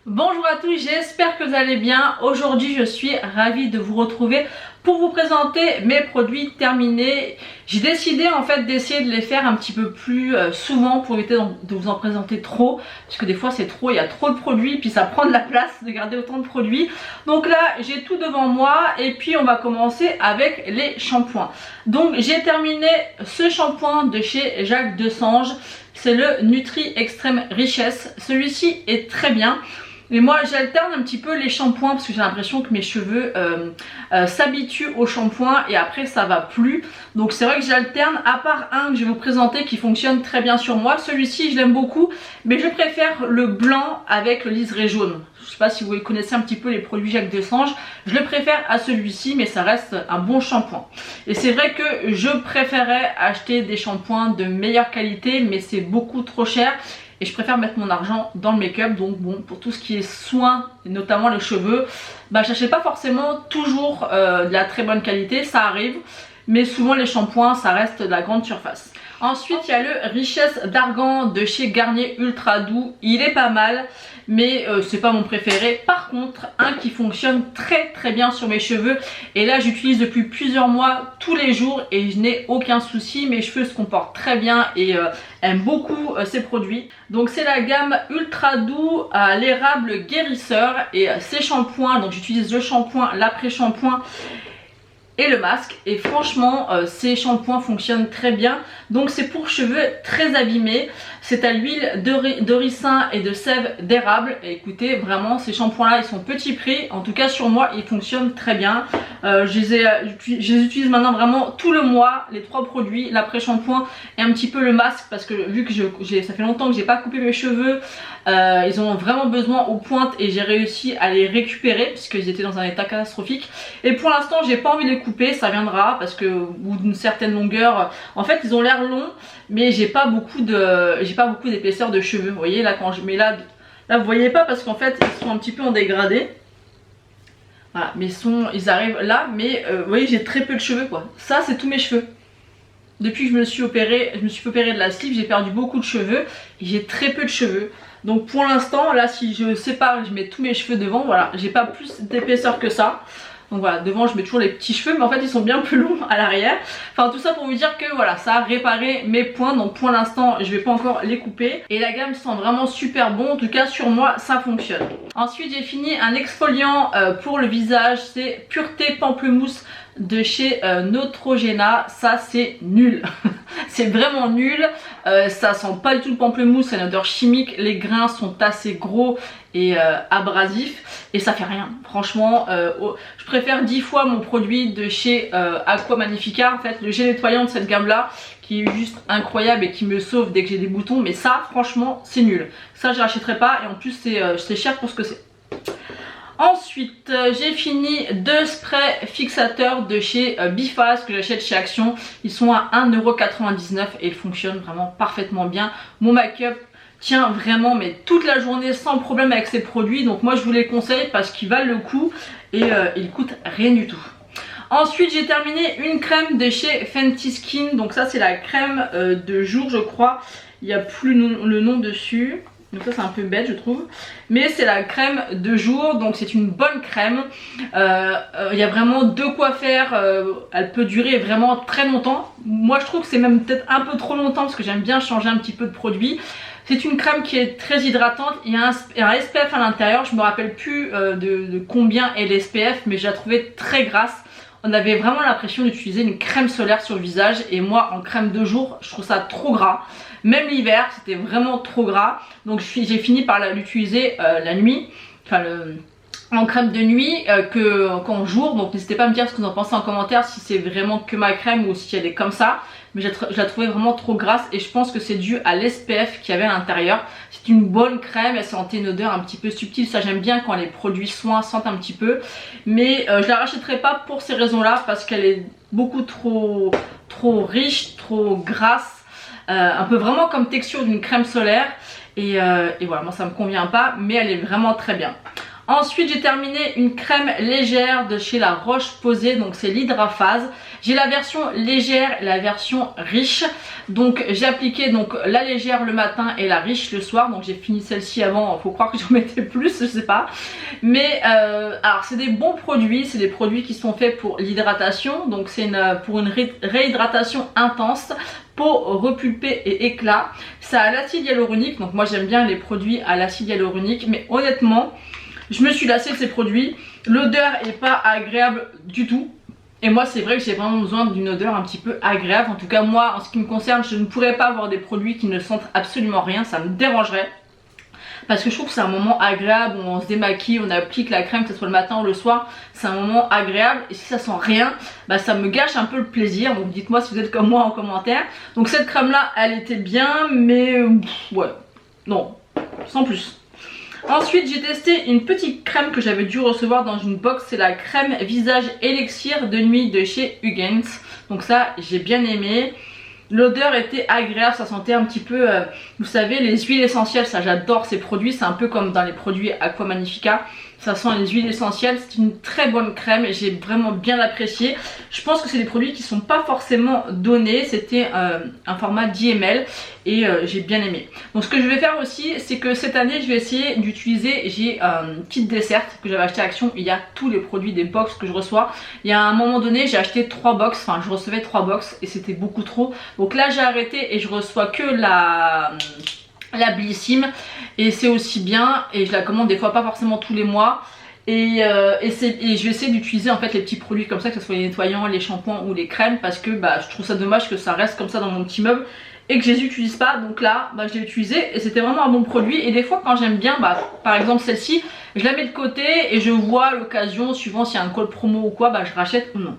Bonjour à tous, j'espère que vous allez bien. Aujourd'hui je suis ravie de vous retrouver pour vous présenter mes produits terminés. J'ai décidé en fait d'essayer de les faire un petit peu plus souvent pour éviter de vous en présenter trop, parce que des fois c'est trop, il y a trop de produits puis ça prend de la place de garder autant de produits. Donc là j'ai tout devant moi et puis on va commencer avec les shampoings. Donc j'ai terminé ce shampoing de chez Jacques Desange. C'est le Nutri Extrême Richesse. Celui-ci est très bien. Et moi j'alterne un petit peu les shampoings parce que j'ai l'impression que mes cheveux s'habituent au shampoing et après ça va plus. Donc c'est vrai que j'alterne, à part un que je vais vous présenter qui fonctionne très bien sur moi. Celui-ci je l'aime beaucoup, mais je préfère le blanc avec le liseré jaune. Je sais pas si vous connaissez un petit peu les produits Jacques Desange. Je le préfère à celui-ci, mais ça reste un bon shampoing. Et c'est vrai que je préférais acheter des shampoings de meilleure qualité, mais c'est beaucoup trop cher. Et je préfère mettre mon argent dans le make-up. Donc bon, pour tout ce qui est soins, et notamment les cheveux, bah je n'achète pas forcément toujours de la très bonne qualité, ça arrive. Mais souvent les shampoings, ça reste de la grande surface. Ensuite, il y a le Richesse d'Argan de chez Garnier Ultra Doux. Il est pas mal, mais c'est pas mon préféré. Par contre, un qui fonctionne très bien sur mes cheveux. Et là, j'utilise depuis plusieurs mois, tous les jours, et je n'ai aucun souci. Mes cheveux se comportent très bien et aiment beaucoup ces produits. Donc c'est la gamme Ultra Doux à l'érable guérisseur. Et ces shampoings, donc j'utilise le shampoing, l'après-shampoing et le masque, et franchement ces shampoings fonctionnent très bien. Donc c'est pour cheveux très abîmés, c'est à l'huile de ricin et de sève d'érable. Et écoutez, vraiment ces shampoings là ils sont petit prix, en tout cas sur moi ils fonctionnent très bien. Je les utilise maintenant vraiment tout le mois, les trois produits, l'après-shampoing et un petit peu le masque, parce que vu que ça fait longtemps que j'ai pas coupé mes cheveux, ils ont vraiment besoin aux pointes et j'ai réussi à les récupérer puisqu'ils étaient dans un état catastrophique. Et pour l'instant j'ai pas envie de les couper, ça viendra parce que au bout d'une certaine longueur, en fait ils ont l'air longs, mais j'ai pas beaucoup d'épaisseur de cheveux. Vous voyez là, quand je mets là vous voyez pas parce qu'en fait ils sont un petit peu en dégradé. Voilà, mais ils arrivent là, mais vous voyez j'ai très peu de cheveux quoi. Ça c'est tous mes cheveux. Depuis que je me suis fait opérer de la sleeve, j'ai perdu beaucoup de cheveux et j'ai très peu de cheveux. Donc pour l'instant, là si je sépare, je mets tous mes cheveux devant, voilà, j'ai pas plus d'épaisseur que ça. Donc voilà, devant je mets toujours les petits cheveux, mais en fait ils sont bien plus longs à l'arrière. Enfin tout ça pour vous dire que voilà, ça a réparé mes points. Donc pour l'instant je vais pas encore les couper. Et la gamme sent vraiment super bon, en tout cas sur moi ça fonctionne. Ensuite j'ai fini un exfoliant pour le visage, c'est Pureté Pamplemousse de chez Neutrogena. Ça c'est nul. C'est vraiment nul, ça sent pas du tout le pamplemousse, c'est une odeur chimique, les grains sont assez gros et abrasifs et ça fait rien. Franchement je préfère 10 fois mon produit de chez Aqua Magnifica, en fait le gel nettoyant de cette gamme là qui est juste incroyable et qui me sauve dès que j'ai des boutons. Mais ça franchement c'est nul, ça je rachèterai pas et en plus c'est cher pour ce que c'est. Ensuite j'ai fini 2 sprays fixateurs de chez Bifast que j'achète chez Action. Ils sont à 1,99€ et ils fonctionnent vraiment parfaitement bien. Mon make-up tient vraiment mais toute la journée sans problème avec ces produits. Donc moi je vous les conseille parce qu'ils valent le coup et ils coûtent rien du tout. Ensuite j'ai terminé une crème de chez Fenty Skin. Donc ça c'est la crème de jour je crois. Il n'y a plus le nom dessus. Donc ça c'est un peu bête je trouve, mais c'est la crème de jour, donc c'est une bonne crème. Il y a vraiment de quoi faire, elle peut durer vraiment très longtemps. Moi je trouve que c'est même peut-être un peu trop longtemps parce que j'aime bien changer un petit peu de produit. C'est une crème qui est très hydratante, il y a un SPF à l'intérieur, je me rappelle plus de combien est l'SPF, mais je la trouvais très grasse. On avait vraiment l'impression d'utiliser une crème solaire sur le visage et moi en crème de jour je trouve ça trop gras. Même l'hiver c'était vraiment trop gras, donc j'ai fini par l'utiliser la nuit, enfin en crème de nuit qu'en jour. Donc n'hésitez pas à me dire ce que vous en pensez en commentaire, si c'est vraiment que ma crème ou si elle est comme ça. Mais je la trouvais vraiment trop grasse et je pense que c'est dû à l'SPF qu'il y avait à l'intérieur. C'est une bonne crème, elle sentait une odeur un petit peu subtile, ça j'aime bien quand les produits soins sentent un petit peu. Mais je la rachèterai pas pour ces raisons là, parce qu'elle est beaucoup trop riche, trop grasse. Un peu vraiment comme texture d'une crème solaire et voilà, moi ça me convient pas, mais elle est vraiment très bien. Ensuite j'ai terminé une crème légère de chez La Roche-Posay, donc c'est l'Hydraphase. J'ai la version légère et la version riche. Donc j'ai appliqué donc la légère le matin et la riche le soir. Donc j'ai fini celle-ci avant, faut croire que j'en mettais plus, je sais pas. Mais alors c'est des bons produits, c'est des produits qui sont faits pour l'hydratation. Donc c'est pour une réhydratation intense, peau repulpée et éclat. Ça a l'acide hyaluronique, donc moi j'aime bien les produits à l'acide hyaluronique. Mais honnêtement, je me suis lassée de ces produits. L'odeur est pas agréable du tout. Et moi c'est vrai que j'ai vraiment besoin d'une odeur un petit peu agréable. En tout cas moi en ce qui me concerne, je ne pourrais pas avoir des produits qui ne sentent absolument rien, ça me dérangerait. Parce que je trouve que c'est un moment agréable où on se démaquille, on applique la crème, que ce soit le matin ou le soir. C'est un moment agréable et si ça sent rien, bah ça me gâche un peu le plaisir. Donc dites-moi si vous êtes comme moi en commentaire. Donc cette crème là elle était bien mais ouais, non, sans plus. Ensuite j'ai testé une petite crème que j'avais dû recevoir dans une box. C'est la crème visage élixir de nuit de chez Hugens. Donc ça j'ai bien aimé. L'odeur était agréable, ça sentait un petit peu, vous savez, les huiles essentielles. Ça j'adore ces produits, c'est un peu comme dans les produits Aqua Magnifica. Ça sent les huiles essentielles, c'est une très bonne crème et j'ai vraiment bien apprécié. Je pense que c'est des produits qui sont pas forcément donnés, c'était un format 10 ml et j'ai bien aimé. Donc ce que je vais faire aussi, c'est que cette année je vais essayer d'utiliser, j'ai une petite desserte que j'avais acheté à Action, il y a tous les produits des box que je reçois. Il y a un moment donné j'ai acheté 3 box, enfin je recevais 3 box et c'était beaucoup trop. Donc là j'ai arrêté et je reçois que la Bellissime et c'est aussi bien et je la commande des fois pas forcément tous les mois et je vais essayer d'utiliser en fait les petits produits comme ça, que ce soit les nettoyants, les shampoings ou les crèmes, parce que bah, je trouve ça dommage que ça reste comme ça dans mon petit meuble et que je les utilise pas. Donc là bah, je l'ai utilisé et c'était vraiment un bon produit. Et des fois quand j'aime bien, bah, par exemple celle-ci, je la mets de côté et je vois l'occasion, suivant s'il y a un code promo ou quoi, bah, je rachète ou non.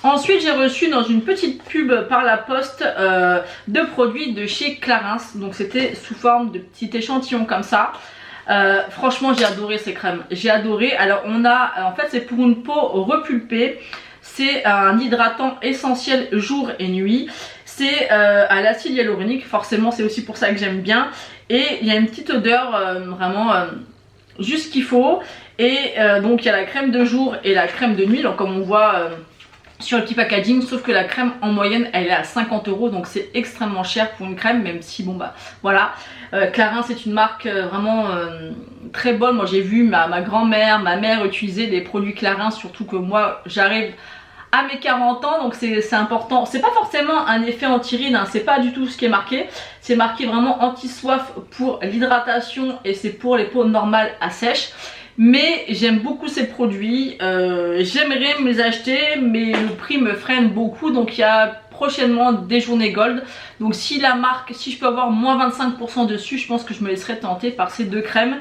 Ensuite j'ai reçu dans une petite pub par la poste deux produits de chez Clarins. Donc c'était sous forme de petits échantillons comme ça. Franchement j'ai adoré ces crèmes, j'ai adoré. Alors on a, en fait c'est pour une peau repulpée. C'est un hydratant essentiel jour et nuit. C'est à l'acide hyaluronique, forcément c'est aussi pour ça que j'aime bien. Et il y a une petite odeur vraiment juste qu'il faut. Et donc il y a la crème de jour et la crème de nuit. Donc comme on voit sur le petit packaging, sauf que la crème en moyenne elle est à 50 € donc c'est extrêmement cher pour une crème, même si bon bah voilà. Clarins c'est une marque vraiment très bonne. Moi j'ai vu ma grand-mère, ma mère utiliser des produits Clarins, surtout que moi j'arrive à mes 40 ans donc c'est important. C'est pas forcément un effet anti-rides, hein, c'est pas du tout ce qui est marqué. C'est marqué vraiment anti-soif pour l'hydratation et c'est pour les peaux normales à sèche. Mais j'aime beaucoup ces produits, j'aimerais me les acheter mais le prix me freine beaucoup. Donc il y a prochainement des journées gold. Donc si la marque, si je peux avoir moins 25% dessus, je pense que je me laisserai tenter par ces deux crèmes.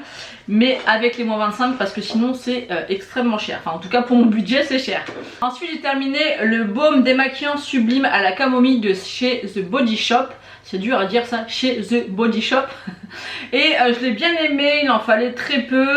Mais avec les moins 25 parce que sinon c'est extrêmement cher. Enfin en tout cas pour mon budget c'est cher. Ensuite j'ai terminé le baume démaquillant sublime à la camomille de chez The Body Shop. C'est dur à dire ça, chez The Body Shop. Et je l'ai bien aimé, il en fallait très peu.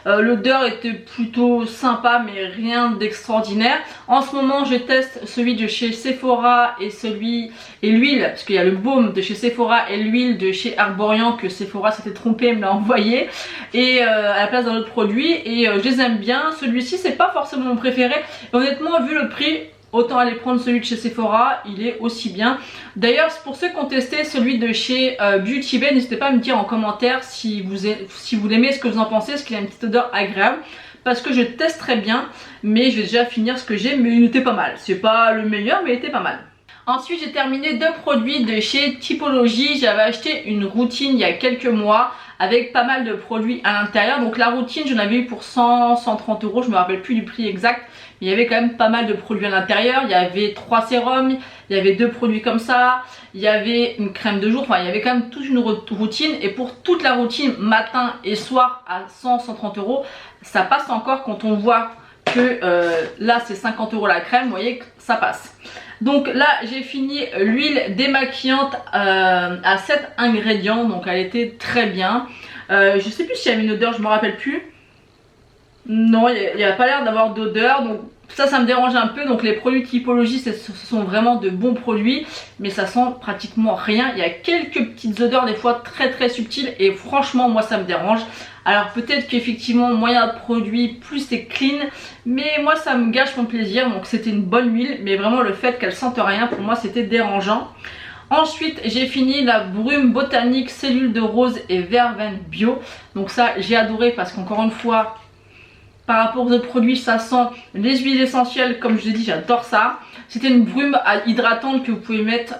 L'odeur était plutôt sympa mais rien d'extraordinaire. En ce moment je teste celui de chez Sephora et l'huile, parce qu'il y a le baume de chez Sephora et l'huile de chez Arborian que Sephora s'était trompé, me l'a envoyé. Et à la place d'un autre produit. Et je les aime bien. Celui-ci c'est pas forcément mon préféré. Et honnêtement vu le prix, autant aller prendre celui de chez Sephora, il est aussi bien. D'ailleurs pour ceux qui ont testé celui de chez Beauty Bay, n'hésitez pas à me dire en commentaire si vous l'aimez, ce que vous en pensez, est-ce qu'il a une petite odeur agréable. Parce que je teste très bien, mais je vais déjà finir ce que j'ai, mais il était pas mal. C'est pas le meilleur mais il était pas mal. Ensuite j'ai terminé deux produits de chez Typologie. J'avais acheté une routine il y a quelques mois avec pas mal de produits à l'intérieur. Donc la routine j'en avais eu pour 100-130 €, je me rappelle plus du prix exact. Mais il y avait quand même pas mal de produits à l'intérieur. Il y avait 3 sérums, il y avait 2 produits comme ça, il y avait une crème de jour, enfin il y avait quand même toute une routine. Et pour toute la routine matin et soir à 100-130 €, ça passe encore quand on voit que là c'est 50 € la crème, vous voyez que ça passe. Donc là j'ai fini l'huile démaquillante à 7 ingrédients, donc elle était très bien. Je sais plus s'il y avait une odeur, je me rappelle plus. Non, il n'y a pas l'air d'avoir d'odeur, donc Ça me dérange un peu. Donc les produits Typologie, ce sont vraiment de bons produits, mais ça sent pratiquement rien. Il y a quelques petites odeurs des fois très subtiles et franchement moi ça me dérange. Alors peut-être qu'effectivement moyen de produit plus c'est clean, mais moi ça me gâche mon plaisir. Donc c'était une bonne huile, mais vraiment le fait qu'elle sente rien pour moi c'était dérangeant. Ensuite j'ai fini la brume botanique cellule de rose et verveine bio. Donc ça j'ai adoré parce qu'encore une fois par rapport aux autres produits ça sent les huiles essentielles, comme je vous ai dit j'adore ça. C'était une brume hydratante que vous pouvez mettre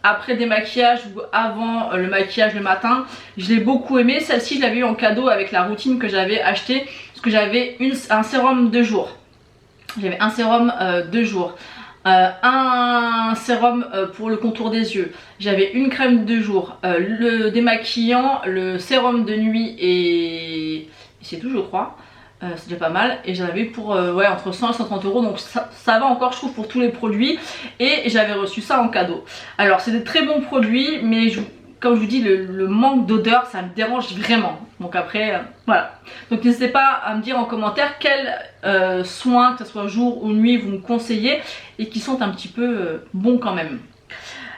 après des maquillages ou avant le maquillage le matin. Je l'ai beaucoup aimé. Celle-ci je l'avais eu en cadeau avec la routine que j'avais acheté, parce que j'avais un sérum 2 jours. J'avais un sérum 2 jours. Un sérum pour le contour des yeux, j'avais une crème 2 jours, le démaquillant, le sérum de nuit et c'est tout je crois. C'est déjà pas mal et j'en avais pour ouais, entre 100 et 130 euros, donc ça va encore je trouve pour tous les produits, et j'avais reçu ça en cadeau. Alors c'est de très bons produits, mais comme je vous dis le manque d'odeur ça me dérange vraiment. Donc après voilà, donc n'hésitez pas à me dire en commentaire quels soins, que ce soit jour ou nuit, vous me conseillez et qui sont un petit peu bons quand même.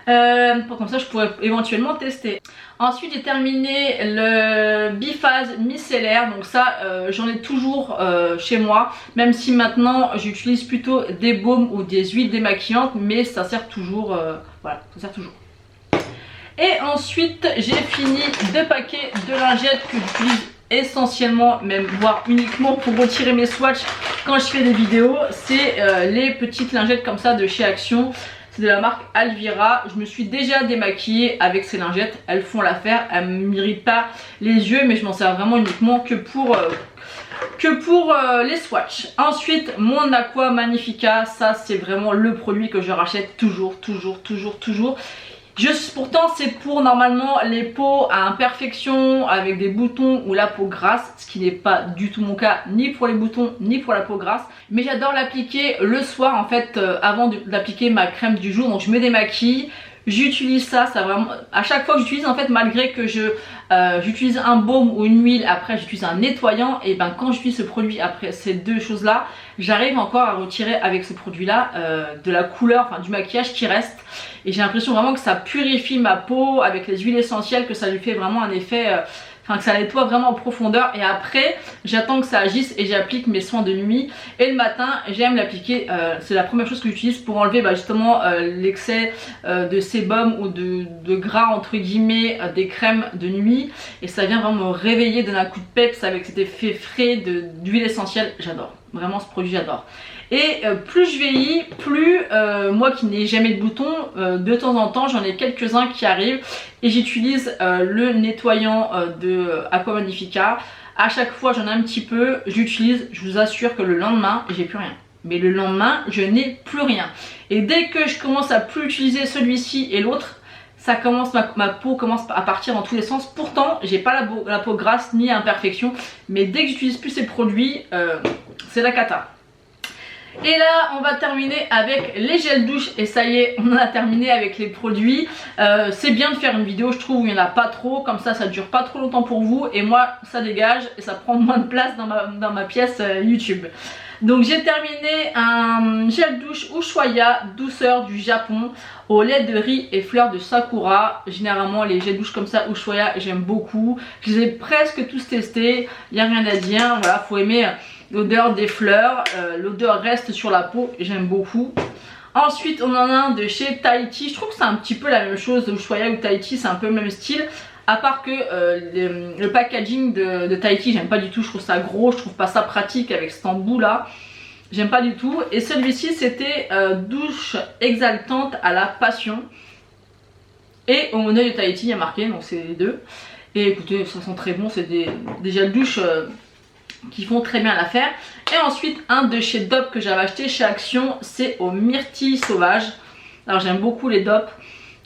Comme ça je pourrais éventuellement tester. Ensuite j'ai terminé le biphase micellaire, donc ça j'en ai toujours chez moi, même si maintenant j'utilise plutôt des baumes ou des huiles démaquillantes, mais ça sert toujours, voilà, ça sert toujours. Et ensuite j'ai fini 2 paquets de lingettes que j'utilise essentiellement, même voire uniquement pour retirer mes swatchs quand je fais des vidéos. C'est les petites lingettes comme ça de chez Action. C'est de la marque Alvira. Je me suis déjà démaquillée avec ces lingettes. Elles font l'affaire. Elles ne m'irritent pas les yeux, mais je m'en sers vraiment uniquement que pour les swatchs. Ensuite, mon Aqua Magnifica. Ça, c'est vraiment le produit que je rachète toujours. Pourtant c'est pour normalement les peaux à imperfection avec des boutons ou la peau grasse, ce qui n'est pas du tout mon cas, ni pour les boutons ni pour la peau grasse. Mais j'adore l'appliquer le soir en fait, avant d'appliquer ma crème du jour. Donc je me démaquille, j'utilise ça vraiment à chaque fois que j'utilise en fait, malgré que j'utilise un baume ou une huile, après j'utilise un nettoyant, et ben quand j'utilise ce produit après ces deux choses là, j'arrive encore à retirer avec ce produit là de la couleur, enfin du maquillage qui reste, et j'ai l'impression vraiment que ça purifie ma peau avec les huiles essentielles, que ça lui fait vraiment un effet enfin que ça nettoie vraiment en profondeur. Et après j'attends que ça agisse et j'applique mes soins de nuit, et le matin j'aime l'appliquer, c'est la première chose que j'utilise pour enlever justement l'excès de sébum ou de gras entre guillemets des crèmes de nuit, et ça vient vraiment me réveiller, donner un coup de peps avec cet effet frais d'huile essentielle. J'adore, vraiment ce produit j'adore. Et plus je vieillis, plus moi qui n'ai jamais de boutons, de temps en temps j'en ai quelques-uns qui arrivent, et j'utilise le nettoyant de Aqua Magnifica. À chaque fois j'en ai un petit peu, j'utilise, je vous assure que le lendemain j'ai plus rien. Mais le lendemain je n'ai plus rien. Et dès que je commence à plus utiliser celui-ci et l'autre, ça commence, ma peau commence à partir dans tous les sens. Pourtant j'ai pas la peau grasse ni imperfection, mais dès que j'utilise plus ces produits, c'est la cata. Et là on va terminer avec les gels douche, et ça y est, on en a terminé avec les produits. C'est bien de faire une vidéo je trouve où il n'y en a pas trop, comme ça ça dure pas trop longtemps pour vous, et moi ça dégage et ça prend moins de place dans ma pièce YouTube. Donc j'ai terminé un gel douche Ushuaïa douceur du Japon au lait de riz et fleurs de sakura. Généralement les gels douche comme ça Ushuaïa j'aime beaucoup, je les ai presque tous testés, il n'y a rien à dire. Voilà, faut aimer l'odeur des fleurs, l'odeur reste sur la peau, j'aime beaucoup. Ensuite on en a un de chez Tahiti, je trouve que c'est un petit peu la même chose, Ushuaïa ou Tahiti c'est un peu le même style. À part que le packaging de Tahiti j'aime pas du tout, je trouve ça gros, je trouve pas ça pratique avec cet embout là, j'aime pas du tout. Et celui-ci c'était douche exaltante à la passion, et au œil de Tahiti il y a marqué, donc c'est les deux. Et écoutez ça sent très bon, c'est des gels douche qui font très bien l'affaire. Et ensuite un de chez Dop que j'avais acheté chez Action, c'est au myrtille sauvage. Alors j'aime beaucoup les Dop,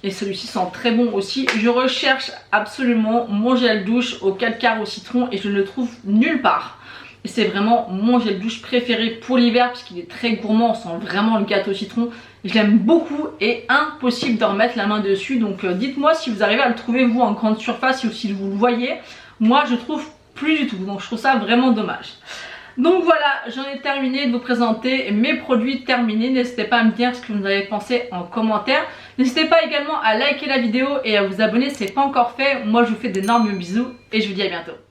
et celui-ci sent très bon aussi. Je recherche absolument mon gel douche au calcaire au citron et je ne le trouve nulle part. Et c'est vraiment mon gel douche préféré pour l'hiver puisqu'il est très gourmand, on sent vraiment le gâteau au citron. Je l'aime beaucoup et impossible de remettre la main dessus. Donc dites-moi si vous arrivez à le trouver vous en grande surface ou si vous le voyez. Moi je trouve plus du tout, donc je trouve ça vraiment dommage. Donc voilà, j'en ai terminé de vous présenter mes produits terminés. N'hésitez pas à me dire ce que vous en avez pensé en commentaire. N'hésitez pas également à liker la vidéo et à vous abonner si ce n'est pas encore fait. Moi je vous fais d'énormes bisous et je vous dis à bientôt.